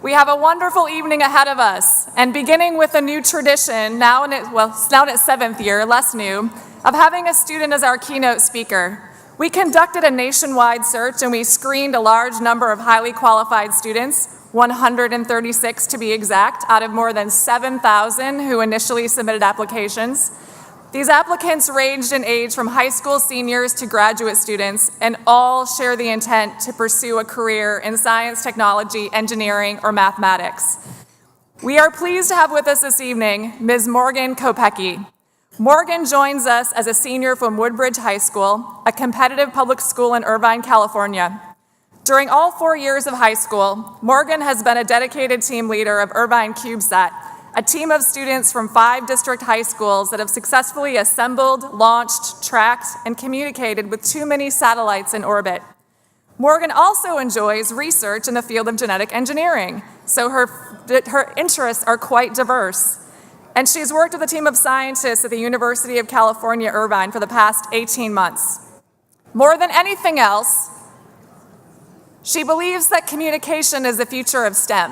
We have a wonderful evening ahead of us, and beginning with a new tradition, now in its 7th year, less new, of having a student as our keynote speaker. We conducted a nationwide search and we screened a large number of highly qualified students, 136 to be exact, out of more than 7,000 who initially submitted applications. These applicants ranged in age from high school seniors to graduate students, and all share the intent to pursue a career in science, technology, engineering, or mathematics. We are pleased to have with us this evening Ms. Morgan Kopecky. Morgan joins us as a senior from Woodbridge High School, a competitive public school in Irvine, California. During all 4 years of high school, Morgan has been a dedicated team leader of Irvine CubeSat, a team of students from 5 district high schools that have successfully assembled, launched, tracked, and communicated with too many satellites in orbit. Morgan also enjoys research in the field of genetic engineering, so her interests are quite diverse. And she's worked with a team of scientists at the University of California, Irvine for the past 18 months. More than anything else, she believes that communication is the future of STEM.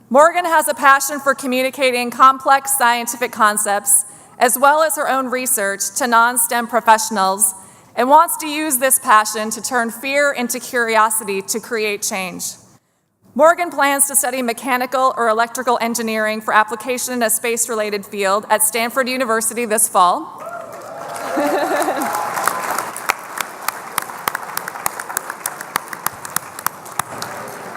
Morgan has a passion for communicating complex scientific concepts, as well as her own research, to non-STEM professionals, and wants to use this passion to turn fear into curiosity to create change. Morgan plans to study mechanical or electrical engineering for application in a space-related field at Stanford University this fall.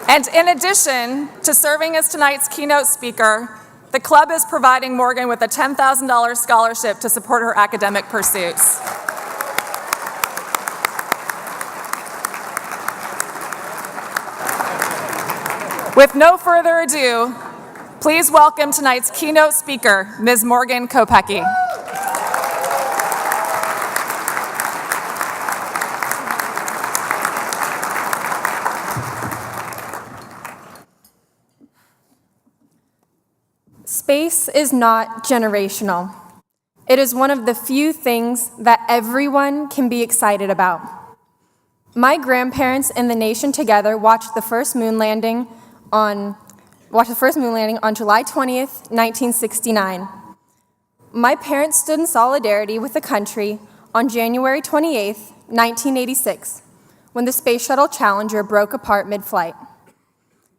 And in addition to serving as tonight's keynote speaker, the club is providing Morgan with a $10,000 scholarship to support her academic pursuits. With no further ado, please welcome tonight's keynote speaker, Ms. Morgan Kopecky. Space is not generational. It is one of the few things that everyone can be excited about. My grandparents and the nation together watched the first moon landing on July 20th, 1969. My parents stood in solidarity with the country on January 28th, 1986, when the Space Shuttle Challenger broke apart mid-flight.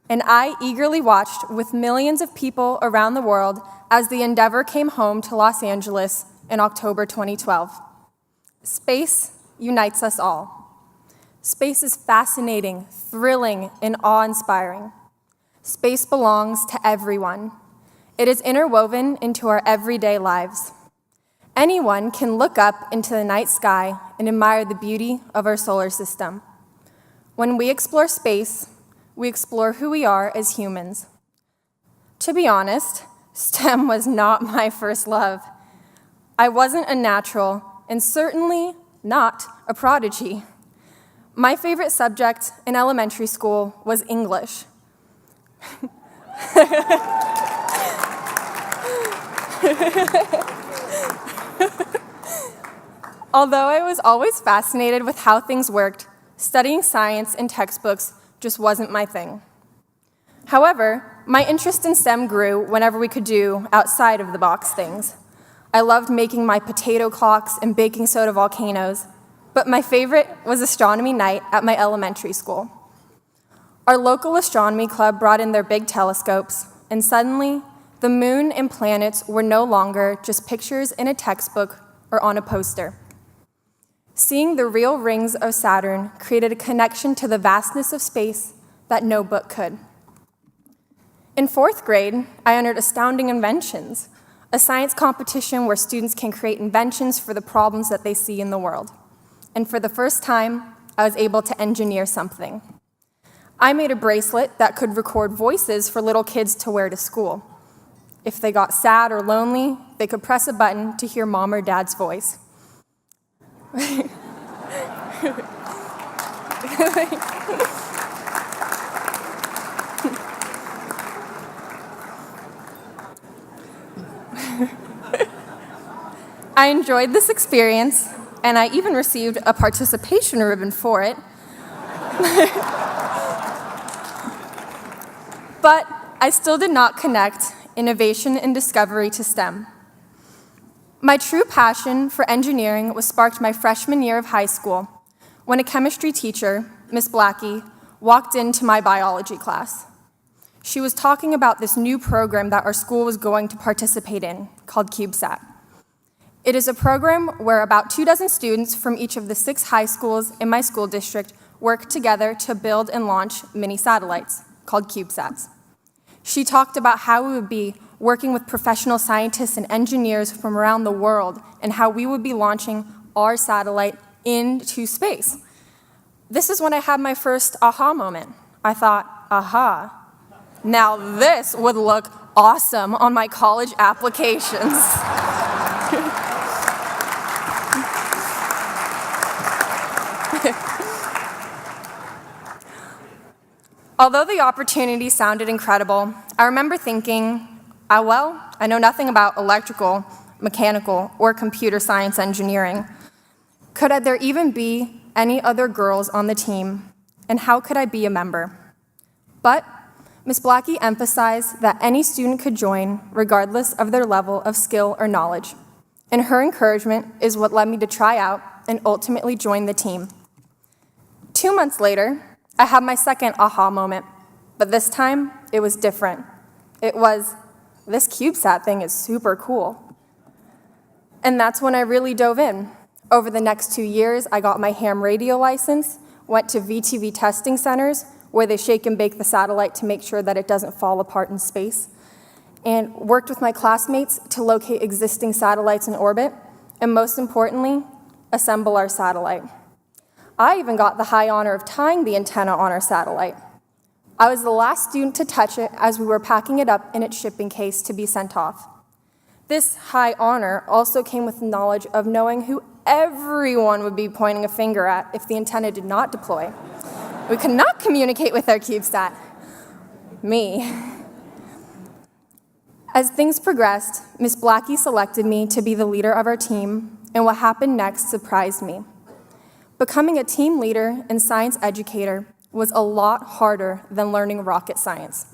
And I eagerly watched with millions of people around the world as the Endeavour came home to Los Angeles in October 2012. Space unites us all. Space is fascinating, thrilling, and awe-inspiring. Space belongs to everyone. It is interwoven into our everyday lives. Anyone can look up into the night sky and admire the beauty of our solar system. When we explore space, we explore who we are as humans. To be honest, STEM was not my first love. I wasn't a natural, and certainly not a prodigy. My favorite subject in elementary school was English. Although I was always fascinated with how things worked, studying science in textbooks just wasn't my thing. However, my interest in STEM grew whenever we could do outside-of-the-box things. I loved making my potato clocks and baking soda volcanoes, but my favorite was astronomy night at my elementary school. Our local astronomy club brought in their big telescopes, and suddenly, the moon and planets were no longer just pictures in a textbook or on a poster. Seeing the real rings of Saturn created a connection to the vastness of space that no book could. In 4th grade, I entered Astounding Inventions, a science competition where students can create inventions for the problems that they see in the world. And for the first time, I was able to engineer something. I made a bracelet that could record voices for little kids to wear to school. If they got sad or lonely, they could press a button to hear mom or dad's voice. I enjoyed this experience, and I even received a participation ribbon for it. But I still did not connect innovation and discovery to STEM. My true passion for engineering was sparked my freshman year of high school when a chemistry teacher, Miss Blackie, walked into my biology class. She was talking about this new program that our school was going to participate in called CubeSat. It is a program where about 24 students from each of the 6 high schools in my school district work together to build and launch mini satellites called CubeSats. She talked about how we would be working with professional scientists and engineers from around the world and how we would be launching our satellite into space. This is when I had my first aha moment. I thought, aha, now this would look awesome on my college applications. Although the opportunity sounded incredible, I remember thinking, well, I know nothing about electrical, mechanical, or computer science engineering. Could there even be any other girls on the team, and how could I be a member? But Ms. Blackie emphasized that any student could join regardless of their level of skill or knowledge, and her encouragement is what led me to try out and ultimately join the team. 2 months later, I had my second aha moment, but this time it was different. It was, this CubeSat thing is super cool. And that's when I really dove in. Over the next 2 years, I got my ham radio license, went to VTV testing centers where they shake and bake the satellite to make sure that it doesn't fall apart in space, and worked with my classmates to locate existing satellites in orbit, and most importantly, assemble our satellite. I even got the high honor of tying the antenna on our satellite. I was the last student to touch it as we were packing it up in its shipping case to be sent off. This high honor also came with knowledge of knowing who everyone would be pointing a finger at if the antenna did not deploy. We could not communicate with our CubeSat. Me. As things progressed, Ms. Blackie selected me to be the leader of our team, and what happened next surprised me. Becoming a team leader and science educator was a lot harder than learning rocket science.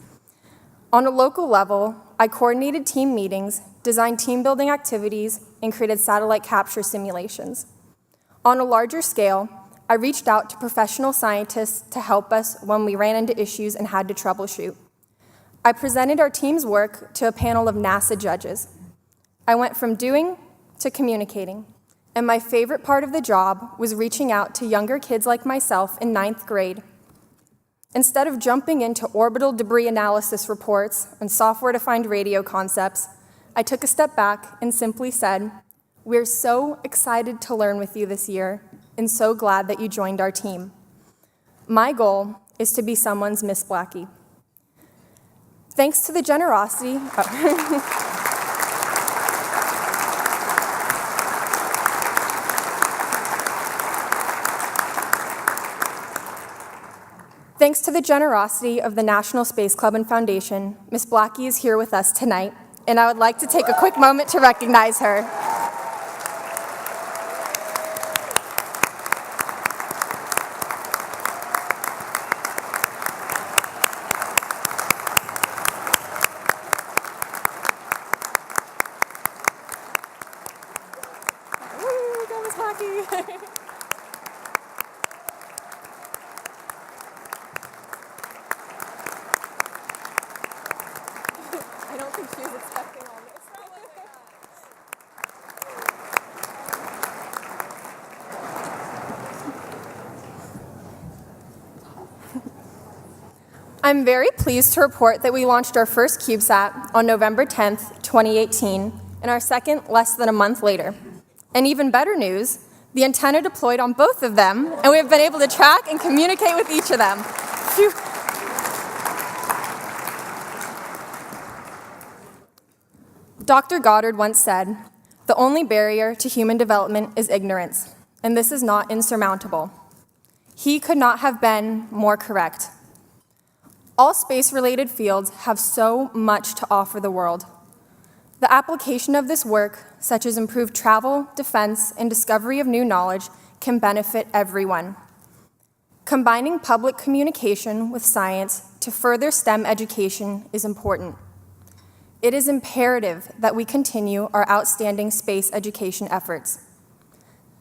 On a local level, I coordinated team meetings, designed team-building activities, and created satellite capture simulations. On a larger scale, I reached out to professional scientists to help us when we ran into issues and had to troubleshoot. I presented our team's work to a panel of NASA judges. I went from doing to communicating. And my favorite part of the job was reaching out to younger kids like myself in 9th grade. Instead of jumping into orbital debris analysis reports and software-defined radio concepts, I took a step back and simply said, "We're so excited to learn with you this year and so glad that you joined our team. My goal is to be someone's Miss Blackie." Thanks to the generosity... Thanks to the generosity of the National Space Club and Foundation, Ms. Blackie is here with us tonight, and I would like to take a quick moment to recognize her. Woo, go Ms. Blackie! I don't think she was expecting all this. I'm very pleased to report that we launched our first CubeSat on November 10th, 2018, and our second less than a month later. And even better news, the antenna deployed on both of them, and we have been able to track and communicate with each of them. Phew. Dr. Goddard once said, "The only barrier to human development is ignorance, and this is not insurmountable." He could not have been more correct. All space-related fields have so much to offer the world. The application of this work, such as improved travel, defense, and discovery of new knowledge, can benefit everyone. Combining public communication with science to further STEM education is important. It is imperative that we continue our outstanding space education efforts.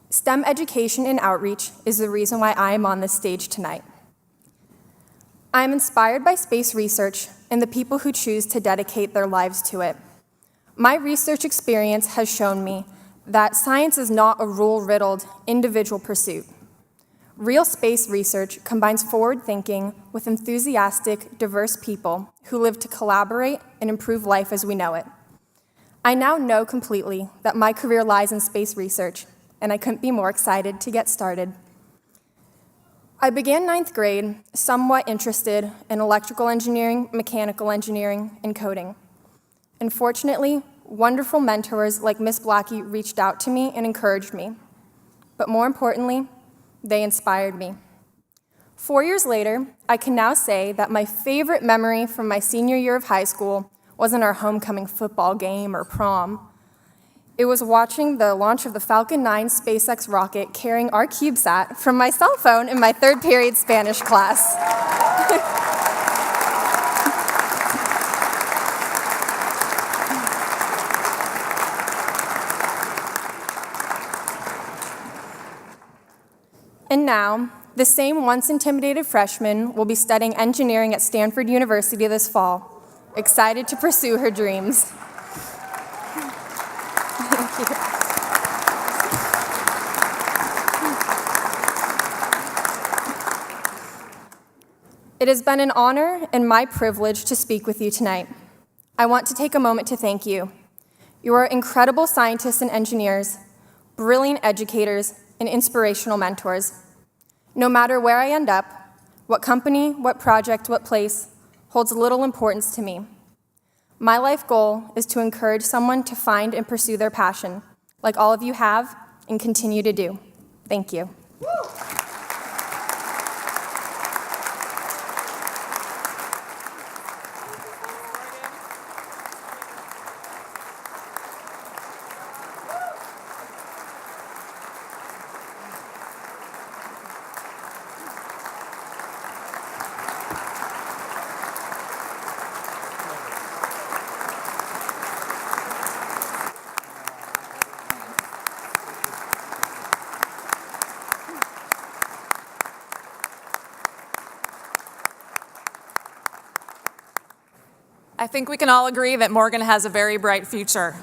STEM education and outreach is the reason why I am on this stage tonight. I am inspired by space research and the people who choose to dedicate their lives to it. My research experience has shown me that science is not a rule-riddled individual pursuit. Real space research combines forward thinking with enthusiastic, diverse people who live to collaborate and improve life as we know it. I now know completely that my career lies in space research, and I couldn't be more excited to get started. I began 9th grade somewhat interested in electrical engineering, mechanical engineering, and coding. Unfortunately, wonderful mentors like Miss Blackie reached out to me and encouraged me. But more importantly, they inspired me. 4 years later, I can now say that my favorite memory from my senior year of high school wasn't our homecoming football game or prom. It was watching the launch of the Falcon 9 SpaceX rocket carrying our CubeSat from my cell phone in my 3rd period Spanish class. And now, the same once intimidated freshman will be studying engineering at Stanford University this fall, excited to pursue her dreams. Thank you. It has been an honor and my privilege to speak with you tonight. I want to take a moment to thank you. You are incredible scientists and engineers, brilliant educators, and inspirational mentors. No matter where I end up, what company, what project, what place, holds little importance to me. My life goal is to encourage someone to find and pursue their passion, like all of you have and continue to do. Thank you. I think we can all agree that Morgan has a very bright future.